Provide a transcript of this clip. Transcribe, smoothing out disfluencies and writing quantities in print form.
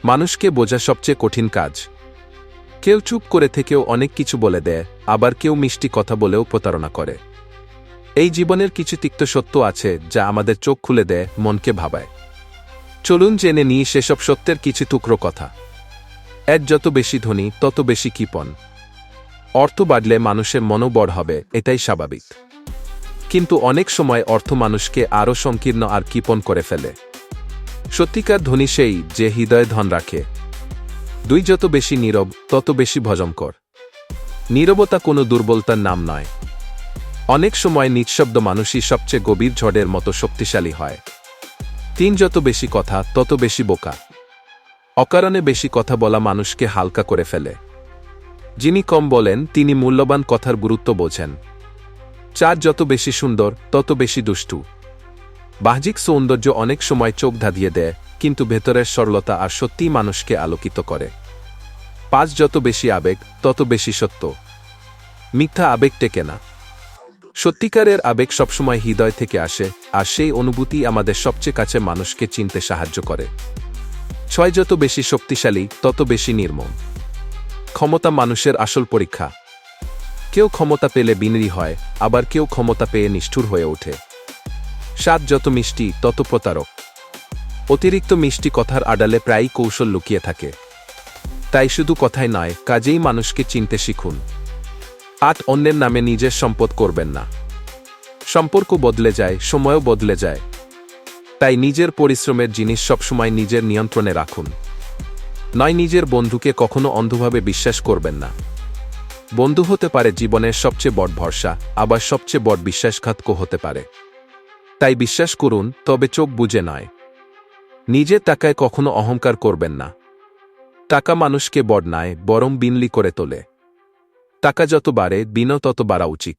মানুষকে বোঝা সবচেয়ে কঠিন কাজ। কেউ চুপ করে থেকেও অনেক কিছু বলে দেয়, আবার কেউ মিষ্টি কথা বলেও প্রতারণা করে। এই জীবনের কিছু তিক্ত সত্য আছে যা আমাদের চোখ খুলে দেয়, মনকে ভাবায়। চলুন জেনে নিই সেসব সত্যের কিছু টুকরো কথা। এক, যত বেশি ধনী তত বেশি কৃপণ। অর্থ বাড়লে মানুষের মনও বড় হবে, এটাই স্বাভাবিক। কিন্তু অনেক সময় অর্থ মানুষকে আরও সংকীর্ণ আর কৃপণ করে ফেলে। সত্যিকার ধনী সেই যে হৃদয়ে ধন রাখে। 2, যত বেশি নীরব তত বেশি ভয়ঙ্কর। নীরবতা কোনো দুর্বলতার নাম নয়। অনেক সময় নিঃশব্দ মানুষই সবচেয়ে গভীর ঝড়ের মতো শক্তিশালী হয়। 3, যত বেশি কথা তত বেশি বোকা। অকারণে বেশি কথা বলা মানুষকে হালকা করে ফেলে। যিনি কম বলেন তিনি মূল্যবান কথার গুরুত্ব বোঝেন। 4, যত বেশি সুন্দর তত বেশি দুষ্টু। বাহ্যিক সৌন্দর্য অনেক সময় চোখ ধাঁধিয়ে দেয়, কিন্তু ভেতরের সরলতা আর সত্যিই মানুষকে আলোকিত করে। 5, যত বেশি আবেগ তত বেশি সত্য। মিথ্যা আবেগ টেকে না। সত্যিকারের আবেগ সবসময় হৃদয় থেকে আসে, আর সেই অনুভূতি আমাদের সবচেয়ে কাছে মানুষকে চিনতে সাহায্য করে। 6, যত বেশি শক্তিশালী তত বেশি নির্মম। ক্ষমতা মানুষের আসল পরীক্ষা। কেউ ক্ষমতা পেলে বিনয়ী হয়, আবার কেউ ক্ষমতা পেয়ে নিষ্ঠুর হয়ে ওঠে। 7, যত মিষ্টি তত প্রতারক। অতিরিক্ত মিষ্টি কথার আড়ালে প্রায়ই কৌশল লুকিয়ে থাকে। তাই শুধু কথাই নয়, কাজেই মানুষকে চিনতে শিখুন। 8, অন্যের নামে নিজের সম্পদ করবেন না। সম্পর্ক বদলে যায়, সময়ও বদলে যায়। তাই নিজের পরিশ্রমের জিনিস সবসময় নিজের নিয়ন্ত্রণে রাখুন। 9, নিজের বন্ধুকে কখনো অন্ধভাবে বিশ্বাস করবেন না। বন্ধু হতে পারে জীবনের সবচেয়ে বড় ভরসা, আবার সবচেয়ে বড় বিশ্বাসঘাতকও হতে পারে। তাই বিশ্বাস করুন, তবে চোখ বুজে নয়। নিজের টাকায় কখনো অহংকার করবেন না। টাকা মানুষকে বড় নয়, বরং বিনয়ী করে তোলে। টাকা যত বাড়ে, দিনও তত বাড়া উচিত।